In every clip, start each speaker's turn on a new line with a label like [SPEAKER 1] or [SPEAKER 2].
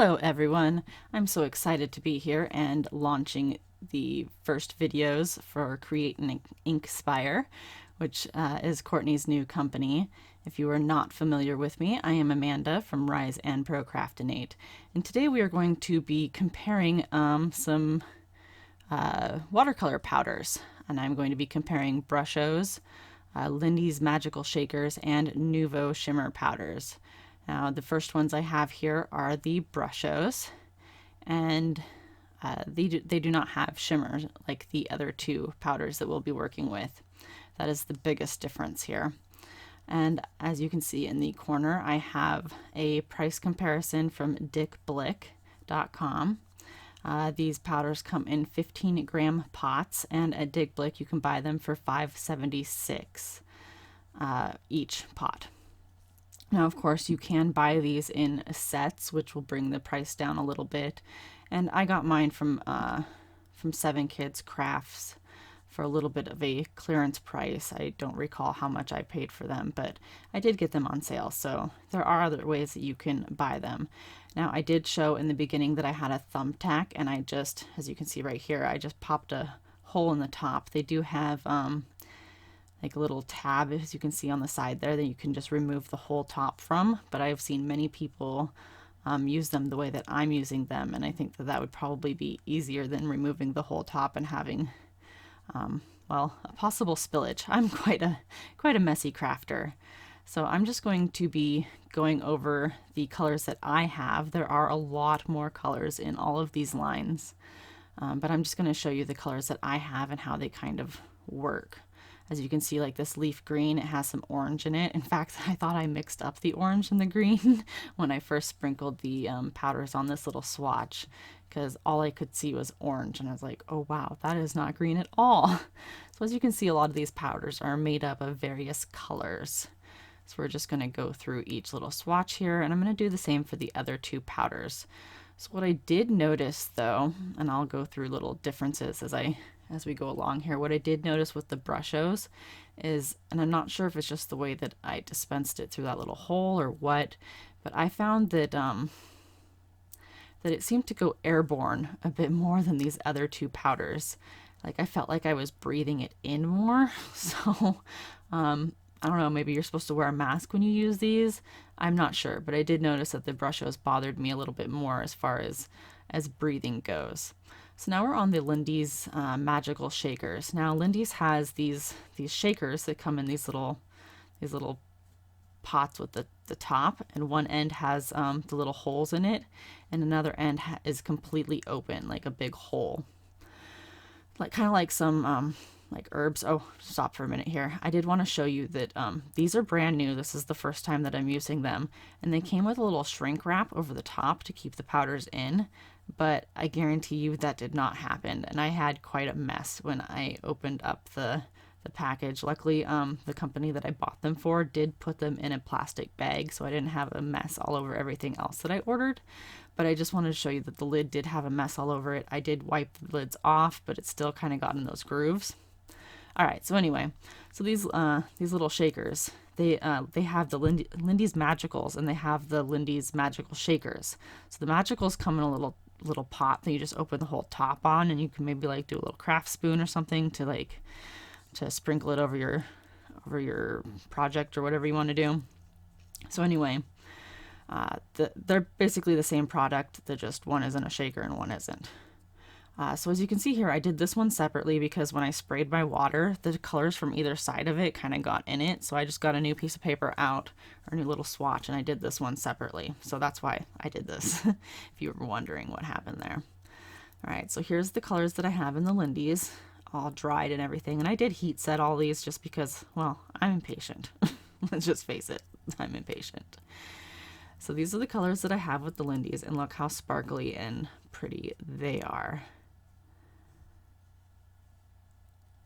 [SPEAKER 1] Hello everyone! I'm so excited to be here and launching the first videos for Create an Inkspire, which is Courtney's new company. If you are not familiar with me, I am Amanda from Rise and Procrastinate, and today we are going to be comparing some watercolor powders, and I'm going to be comparing Brushos, Lindy's Magical Shakers, and Nuvo Shimmer Powders. Now, the first ones I have here are the Brushos, and they do not have shimmer like the other two powders that we'll be working with. That is the biggest difference here. And as you can see in the corner, I have a price comparison from dickblick.com. These powders come in 15-gram pots, and at Dick Blick you can buy them for $5.76 each pot. Now, of course, you can buy these in sets, which will bring the price down a little bit. And I got mine from 7 Kids Crafts for a little bit of a clearance price. I don't recall how much I paid for them, but I did get them on sale. So there are other ways that you can buy them. Now, I did show in the beginning that I had a thumbtack, and I just, as you can see right here, I just popped a hole in the top. They do have like a little tab, as you can see on the side there, that you can just remove the whole top from, but I've seen many people use them the way that I'm using them, and I think that that would probably be easier than removing the whole top and having well, a possible spillage. I'm quite a messy crafter, so I'm just going to be going over the colors that I have. There are a lot more colors in all of these lines, but I'm just going to show you the colors that I have and how they kind of work. As you can see, like this leaf green, it has some orange in it. In fact, I thought I mixed up the orange and the green when I first sprinkled the powders on this little swatch, because all I could see was orange, and I was like, oh wow, that is not green at all. So as you can see, a lot of these powders are made up of various colors. So we're just going to go through each little swatch here, and I'm going to do the same for the other two powders. So what I did notice though, and I'll go through little differences as we go along here, what I did notice with the Brushos is, and I'm not sure if it's just the way that I dispensed it through that little hole or what, but I found that that it seemed to go airborne a bit more than these other two powders. Like, I felt like I was breathing it in more. So I don't know, maybe you're supposed to wear a mask when you use these. I'm not sure, but I did notice that the Brushos bothered me a little bit more as far as breathing goes. So now we're on the Lindy's Magical Shakers. Now Lindy's has these shakers that come in these little pots with the top, and one end has the little holes in it, and another end is completely open, like a big hole, like kind of like some like herbs. Oh, stop for a minute here. I did want to show you that these are brand new. This is the first time that I'm using them, and they came with a little shrink wrap over the top to keep the powders in, but I guarantee you that did not happen, and I had quite a mess when I opened up the package. Luckily, the company that I bought them for did put them in a plastic bag, so I didn't have a mess all over everything else that I ordered. But I just wanted to show you that the lid did have a mess all over it. I did wipe the lids off, but it still kind of got in those grooves. All right, so anyway, so these little shakers, they have the Lindy's Magicals, and they have the Lindy's Magical Shakers. So the Magicals come in a little pot that you just open the whole top on, and you can maybe like do a little craft spoon or something to sprinkle it over your project or whatever you want to do. So anyway, they're basically the same product. They're just one isn't a shaker and one isn't. So as you can see here, I did this one separately because when I sprayed my water, the colors from either side of it kind of got in it. So I just got a new piece of paper out, or a new little swatch, and I did this one separately. So that's why I did this, if you were wondering what happened there. All right, so here's the colors that I have in the Lindy's, all dried and everything. And I did heat set all these just because, well, I'm impatient. Let's just face it, I'm impatient. So these are the colors that I have with the Lindy's, and look how sparkly and pretty they are.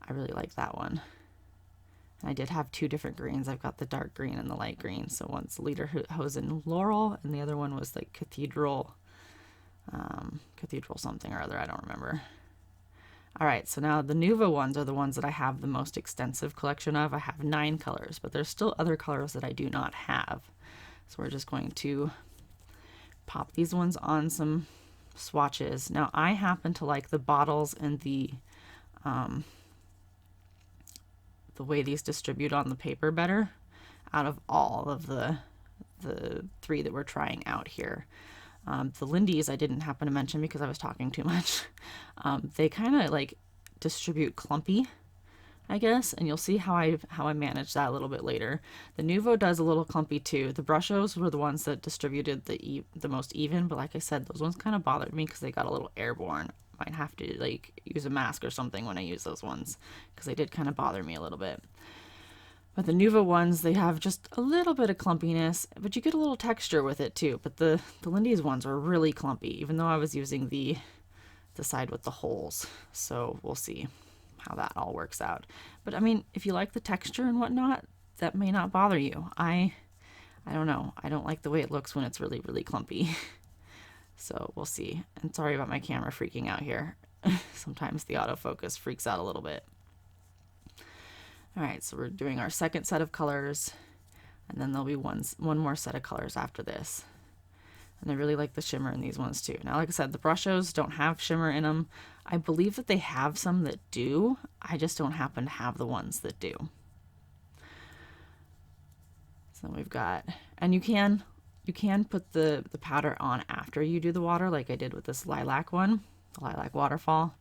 [SPEAKER 1] I really like that one. And I did have two different greens. I've got the dark green and the light green. So one's Lederhosen Laurel, and the other one was like Cathedral something or other. I don't remember. All right, so now the Nuvo ones are the ones that I have the most extensive collection of. I have 9 colors, but there's still other colors that I do not have. So we're just going to pop these ones on some swatches. Now I happen to like the bottles and the way these distribute on the paper better out of all of the three that we're trying out here. The Lindy's I didn't happen to mention because I was talking too much. They kind of like distribute clumpy, I guess, and you'll see how I manage that a little bit later. The Nuvo does a little clumpy too. The Brushos were the ones that distributed the most even, but like I said, those ones kind of bothered me because they got a little airborne. Might have to like use a mask or something when I use those ones because they did kind of bother me a little bit. But the Nuvo ones, they have just a little bit of clumpiness, but you get a little texture with it too. But the Lindy's ones were really clumpy, even though I was using the side with the holes. So we'll see how that all works out. But I mean, if you like the texture and whatnot, that may not bother you. I don't know. I don't like the way it looks when it's really, really clumpy. So we'll see. And sorry about my camera freaking out here. Sometimes the autofocus freaks out a little bit. All right, so we're doing our second set of colors, and then there'll be one more set of colors after this. And I really like the shimmer in these ones too. Now, like I said, the Brushos don't have shimmer in them. I believe that they have some that do. I just don't happen to have the ones that do. So we've got, and you can put the powder on after you do the water, like I did with this lilac one, the lilac waterfall.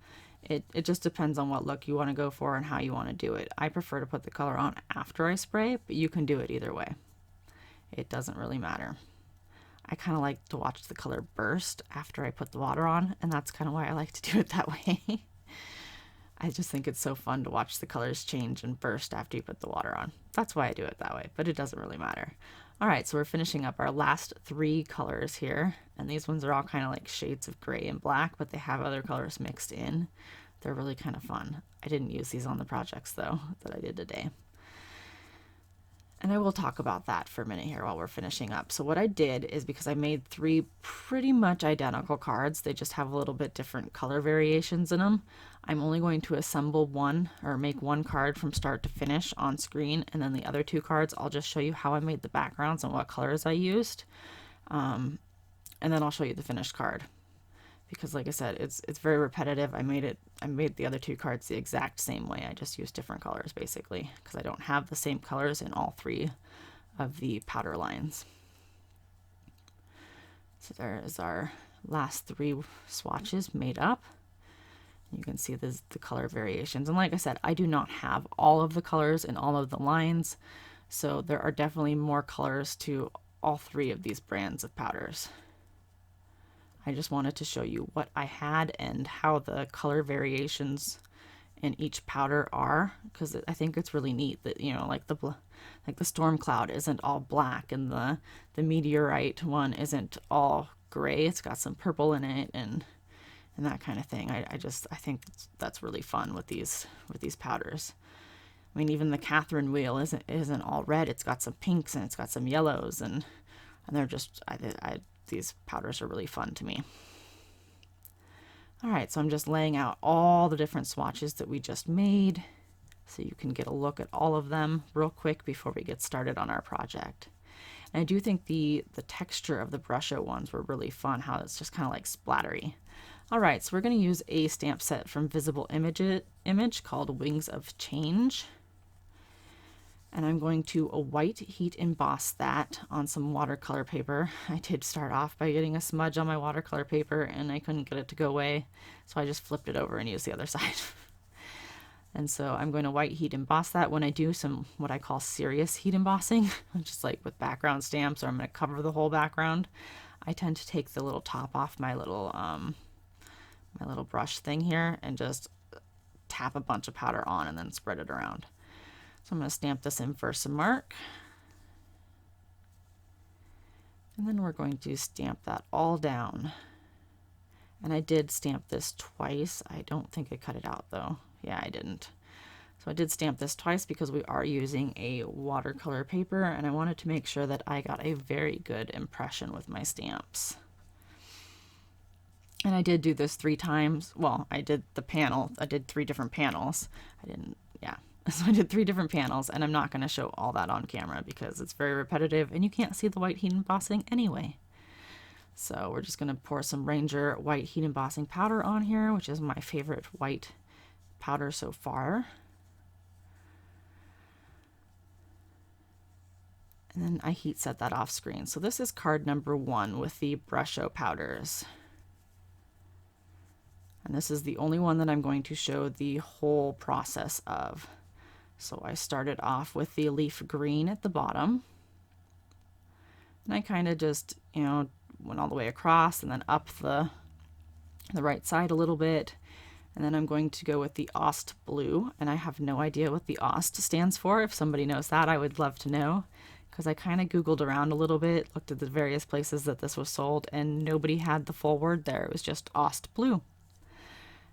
[SPEAKER 1] It just depends on what look you want to go for and how you want to do it. I prefer to put the color on after I spray, but you can do it either way. It doesn't really matter. I kind of like to watch the color burst after I put the water on, and that's kind of why I like to do it that way. I just think it's so fun to watch the colors change and burst after you put the water on. That's why I do it that way, but it doesn't really matter. All right, so we're finishing up our last three colors here, and these ones are all kind of like shades of gray and black, but they have other colors mixed in. They're really kind of fun. I didn't use these on the projects though that I did today. And I will talk about that for a minute here while we're finishing up. So what I did is, because I made three pretty much identical cards, they just have a little bit different color variations in them. I'm only going to assemble one, or make one card from start to finish on screen, and then the other two cards I'll just show you how I made the backgrounds and what colors I used. And then I'll show you the finished card. Because like I said, it's very repetitive. I made the other two cards the exact same way. I just used different colors basically, because I don't have the same colors in all three of the powder lines. So there is our last three swatches made up. You can see the color variations. And like I said, I do not have all of the colors in all of the lines. So there are definitely more colors to all three of these brands of powders. I just wanted to show you what I had and how the color variations in each powder are, because I think it's really neat that, you know, like the storm cloud isn't all black, and the meteorite one isn't all gray. It's got some purple in it and that kind of thing. I think that's really fun with these powders. I mean, even the Catherine wheel isn't all red. It's got some pinks and it's got some yellows, and they're just these powders are really fun to me. All right, so I'm just laying out all the different swatches that we just made so you can get a look at all of them real quick before we get started on our project. And I do think the texture of the Brusho ones were really fun, how it's just kind of like splattery. All right, so we're going to use a stamp set from Visable Image called Wings of Change. And I'm going to white heat emboss that on some watercolor paper. I did start off by getting a smudge on my watercolor paper and I couldn't get it to go away, so I just flipped it over and used the other side. And so I'm going to white heat emboss that. When I do some what I call serious heat embossing, just like with background stamps, or I'm going to cover the whole background, I tend to take the little top off my little brush thing here and just tap a bunch of powder on and then spread it around. So I'm going to stamp this in VersaMark. And then we're going to stamp that all down. And I did stamp this twice. I don't think I cut it out though. Yeah, I didn't. So I did stamp this twice because we are using a watercolor paper, and I wanted to make sure that I got a very good impression with my stamps. And I did do this 3 times. Well, I did the panel. I did 3 different panels. So I did 3 different panels, and I'm not going to show all that on camera because it's very repetitive and you can't see the white heat embossing anyway. So we're just going to pour some Ranger white heat embossing powder on here, which is my favorite white powder so far. And then I heat set that off screen. So this is card number 1 with the Brusho powders. And this is the only one that I'm going to show the whole process of. So I started off with the leaf green at the bottom. And I kind of just, you know, went all the way across and then up the right side a little bit. And then I'm going to go with the Ost blue. And I have no idea what the Ost stands for. If somebody knows that, I would love to know. Because I kind of Googled around a little bit, looked at the various places that this was sold, and nobody had the full word there. It was just Ost blue.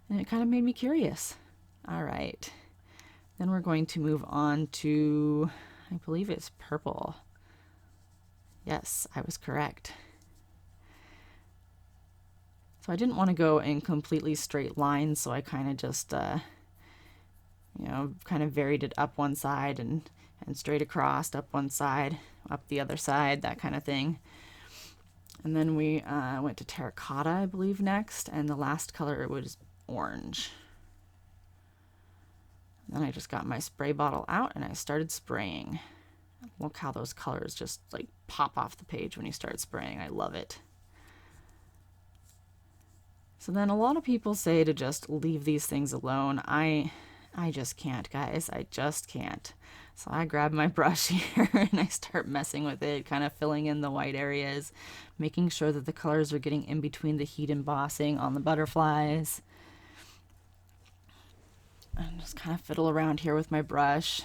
[SPEAKER 1] And it kind of made me curious. All right. Then we're going to move on to, I believe it's purple. Yes, I was correct. So I didn't want to go in completely straight lines, so I kind of just, you know, kind of varied it up one side and straight across, up one side, up the other side, that kind of thing. And then we went to Terracotta, I believe, next, and the last color was orange. And then I just got my spray bottle out and I started spraying. Look how those colors just like pop off the page when you start spraying. I love it. So then a lot of people say to just leave these things alone. I just can't, guys. I just can't. So I grab my brush here and I start messing with it, kind of filling in the white areas, making sure that the colors are getting in between the heat embossing on the butterflies. And just kind of fiddle around here with my brush.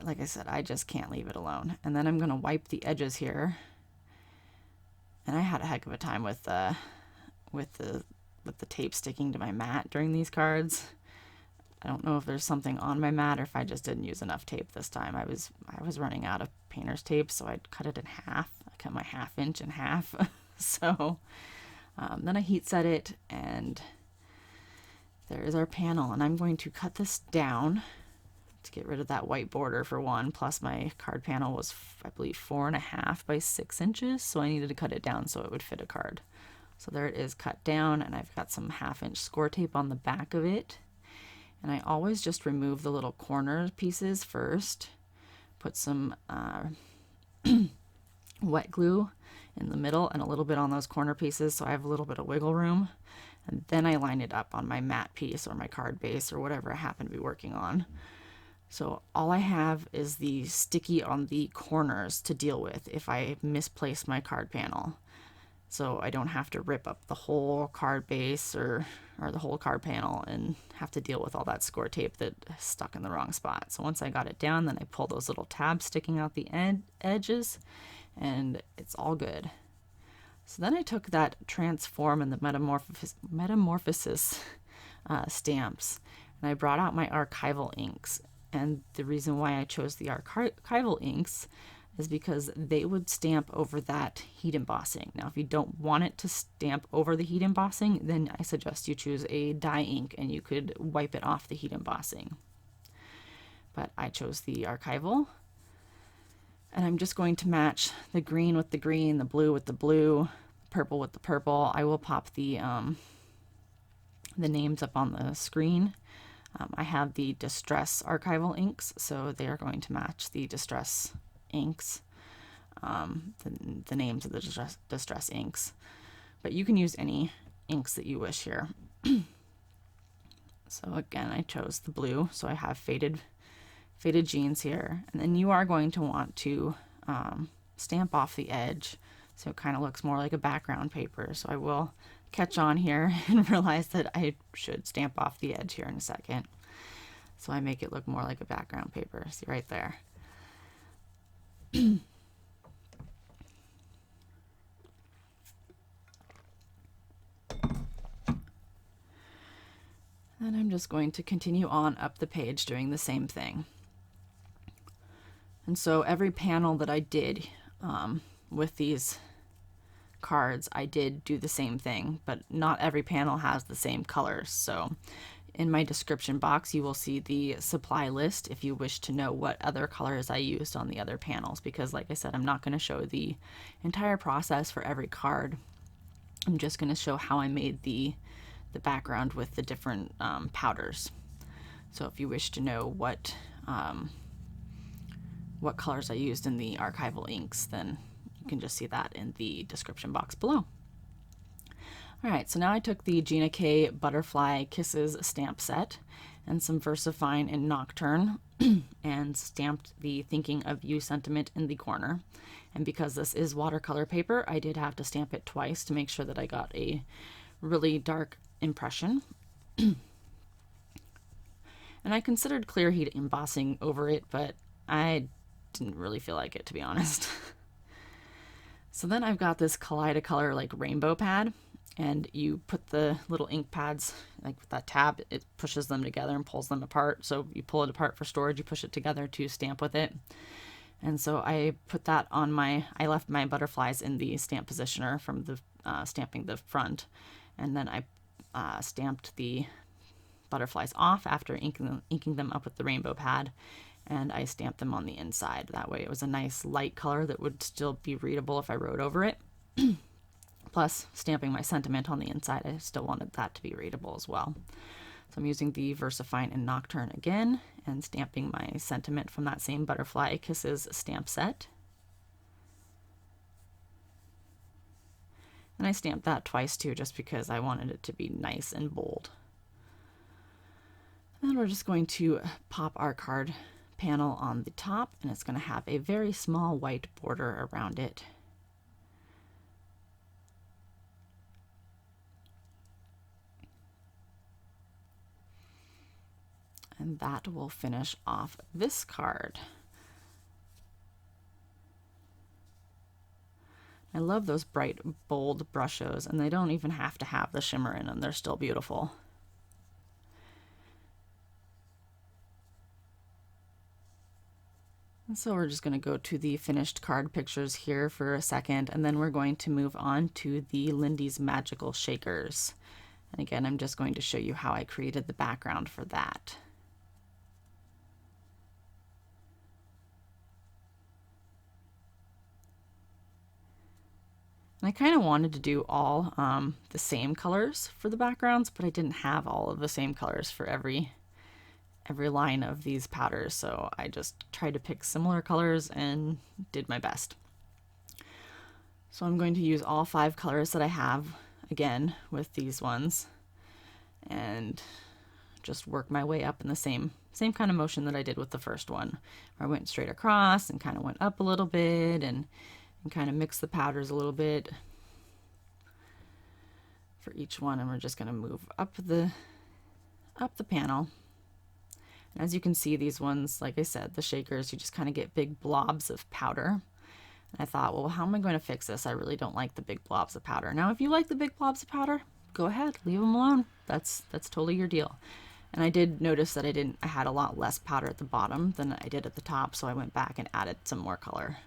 [SPEAKER 1] Like I said, I just can't leave it alone. And then I'm going to wipe the edges here. And I had a heck of a time with the tape sticking to my mat during these cards. I don't know if there's something on my mat or if I just didn't use enough tape this time. I was running out of painter's tape, so I cut it in half. I cut my 1/2 inch in half. So then I heat set it, and there is our panel. And I'm going to cut this down to get rid of that white border for one. Plus my card panel was, I believe, 4.5 by 6 inches, so I needed to cut it down so it would fit a card. So there it is, cut down, and I've got some 1/2 inch Scor tape on the back of it. And I always just remove the little corner pieces first, put some wet glue in the middle and a little bit on those corner pieces so I have a little bit of wiggle room. And then I line it up on my matte piece or my card base or whatever I happen to be working on. So all I have is the sticky on the corners to deal with if I misplace my card panel. So I don't have to rip up the whole card base or the whole card panel and have to deal with all that Scor tape that stuck in the wrong spot. So once I got it down, then I pull those little tabs sticking out the edges, and it's all good. So then I took that Transform and the Metamorphosis stamps, and I brought out my Archival inks. And the reason why I chose the Archival inks is because they would stamp over that heat embossing. Now, if you don't want it to stamp over the heat embossing, then I suggest you choose a dye ink and you could wipe it off the heat embossing. But I chose the Archival. And I'm just going to match the green with the green, the blue with the blue, purple with the purple. I will pop the names up on the screen. I have the Distress Archival inks, so they are going to match the Distress inks, the names of the distress inks, but you can use any inks that you wish here. So again, I chose the blue, so I have faded jeans here, and then you are going to want to stamp off the edge so it kind of looks more like a background paper. So I will catch on here and realize that I should stamp off the edge here in a second, so I make it look more like a background paper. See right there. Then I'm just going to continue on up the page doing the same thing. And so every panel that I did with these cards, I did do the same thing, but not every panel has the same colors. So In my description box, you will see the supply list if you wish to know what other colors I used on the other panels, because like I said, I'm not going to show the entire process for every card. I'm just going to show how I made the background with the different powders. So if you wish to know what colors I used in the archival inks, then you can just see that in the description box below. Alright, so now I took the Gina K Butterfly Kisses stamp set and some Versafine and Nocturne and stamped the Thinking of You sentiment in the corner. And because this is watercolor paper, I did have to stamp it twice to make sure that I got a really dark impression. And I considered clear heat embossing over it, but I didn't really feel like it, to be honest. So then I've got this Kaleidacolor like rainbow pad, and you put the little ink pads, like with that tab, it pushes them together and pulls them apart. So you pull it apart for storage, you push it together to stamp with it. And so I put that on I left my butterflies in the stamp positioner from the stamping the front. And then I stamped the butterflies off after inking them up with the rainbow pad. And I stamped them on the inside. That way it was a nice light color that would still be readable if I wrote over it. Plus, stamping my sentiment on the inside, I still wanted that to be readable as well. So I'm using the Versafine and Nocturne again and stamping my sentiment from that same Butterfly Kisses stamp set. And I stamped that twice too, just because I wanted it to be nice and bold. And then we're just going to pop our card panel on the top, and it's going to have a very small white border around it. And that will finish off this card. I love those bright, bold Brushos, and they don't even have to have the shimmer in them. They're still beautiful. And so we're just going to go to the finished card pictures here for a second, and then we're going to move on to the Lindy's Magical Shakers. And again, I'm just going to show you how I created the background for that. And I kind of wanted to do all the same colors for the backgrounds, but I didn't have all of the same colors for every line of these powders, so I just tried to pick similar colors and did my best. So I'm going to use all 5 colors that I have again with these ones and just work my way up in the same kind of motion that I did with the first one, where I went straight across and kind of went up a little bit and kind of mix the powders a little bit for each one. And we're just going to move up the panel. And as you can see, these ones, like I said, the shakers, you just kind of get big blobs of powder. And I thought, well, how am I going to fix this? I really don't like the big blobs of powder. Now, if you like the big blobs of powder, go ahead, leave them alone. That's totally your deal. And I did notice that I had a lot less powder at the bottom than I did at the top, so I went back and added some more color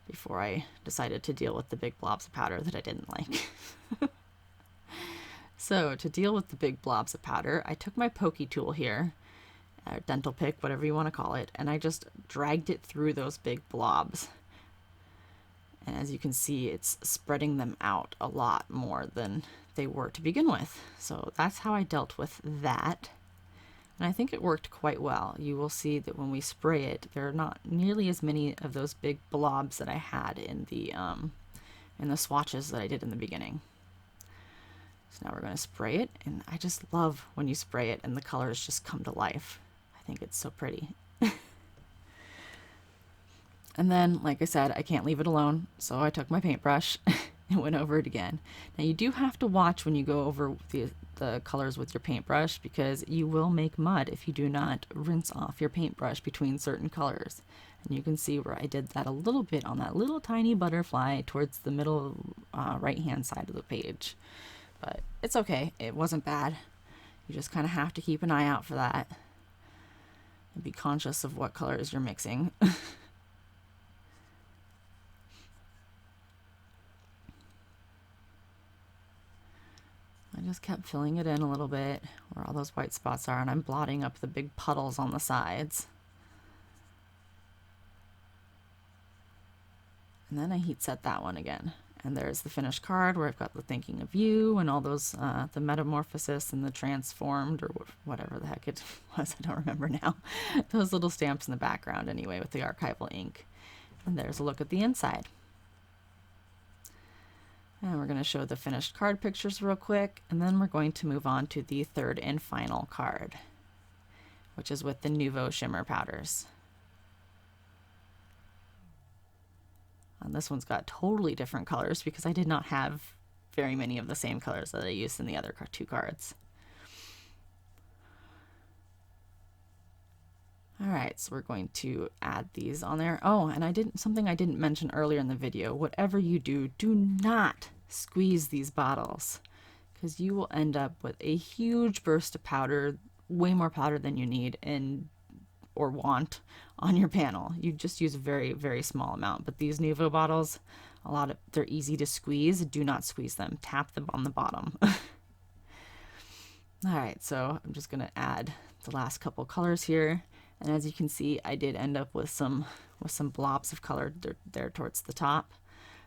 [SPEAKER 1] before I decided to deal with the big blobs of powder that I didn't like. So to deal with the big blobs of powder, I took my pokey tool here, or dental pick, whatever you want to call it, and I just dragged it through those big blobs. And as you can see, it's spreading them out a lot more than they were to begin with. So that's how I dealt with that. And I think it worked quite well. You will see that when we spray it, there are not nearly as many of those big blobs that I had in the swatches that I did in the beginning. So now we're going to spray it, and I just love when you spray it and the colors just come to life. I think it's so pretty. And then, like I said, I can't leave it alone, so I took my paintbrush and went over it again. Now you do have to watch when you go over the colors with your paintbrush, because you will make mud if you do not rinse off your paintbrush between certain colors. And you can see where I did that a little bit on that little tiny butterfly towards the middle right hand side of the page. But it's okay, it wasn't bad. You just kind of have to keep an eye out for that and be conscious of what colors you're mixing. I just kept filling it in a little bit where all those white spots are, and I'm blotting up the big puddles on the sides. And then I heat set that one again. And there's the finished card where I've got the thinking of you and all those, the metamorphosis and the transformed, or whatever the heck it was, I don't remember now. Those little stamps in the background anyway with the archival ink. And there's a look at the inside. And we're going to show the finished card pictures real quick, and then we're going to move on to the third and final card, which is with the Nuvo Shimmer Powders. And this one's got totally different colors because I did not have very many of the same colors that I used in the other two cards. All right, so we're going to add these on there. Oh, and something I didn't mention earlier in the video. Whatever you do, do not squeeze these bottles because you will end up with a huge burst of powder, way more powder than you need or want on your panel. You just use a very, very small amount. But these Nuvo bottles, they're easy to squeeze. Do not squeeze them. Tap them on the bottom. All right, so I'm just going to add the last couple colors here. And as you can see, I did end up with some blobs of color there towards the top.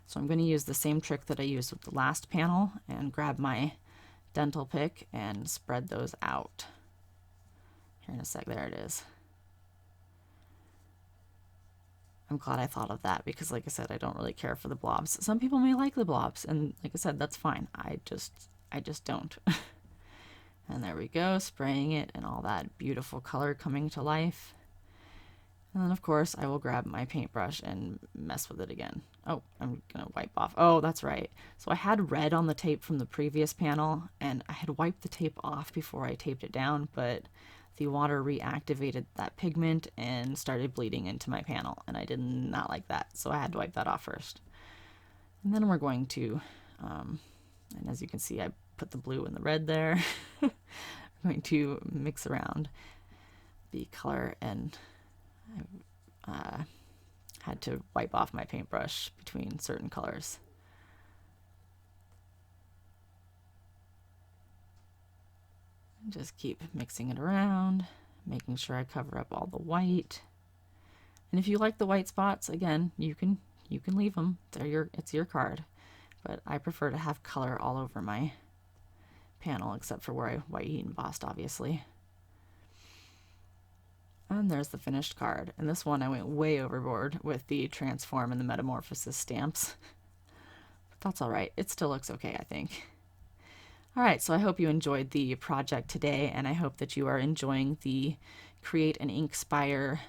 [SPEAKER 1] So I'm going to use the same trick that I used with the last panel and grab my dental pick and spread those out. Here in a sec, there it is. I'm glad I thought of that because, like I said, I don't really care for the blobs. Some people may like the blobs, and like I said, that's fine. I just don't. And there we go, spraying it and all that beautiful color coming to life. And then, of course, I will grab my paintbrush and mess with it again. Oh, I'm going to wipe off. Oh, that's right. So I had red on the tape from the previous panel, and I had wiped the tape off before I taped it down, but the water reactivated that pigment and started bleeding into my panel, and I did not like that, so I had to wipe that off first. And then we're going to, and as you can see, I put the blue and the red there. I'm going to mix around the color, and I had to wipe off my paintbrush between certain colors. Just keep mixing it around, making sure I cover up all the white. And if you like the white spots, again, you can leave them. It's your card. But I prefer to have color all over my panel, except for where I white heat embossed, obviously. And there's the finished card. And this one I went way overboard with the transform and the metamorphosis stamps. But that's all right. It still looks okay, I think. All right, so I hope you enjoyed the project today, and I hope that you are enjoying the Create an Inkspire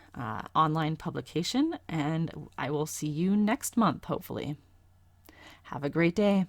[SPEAKER 1] online publication, and I will see you next month, hopefully. Have a great day.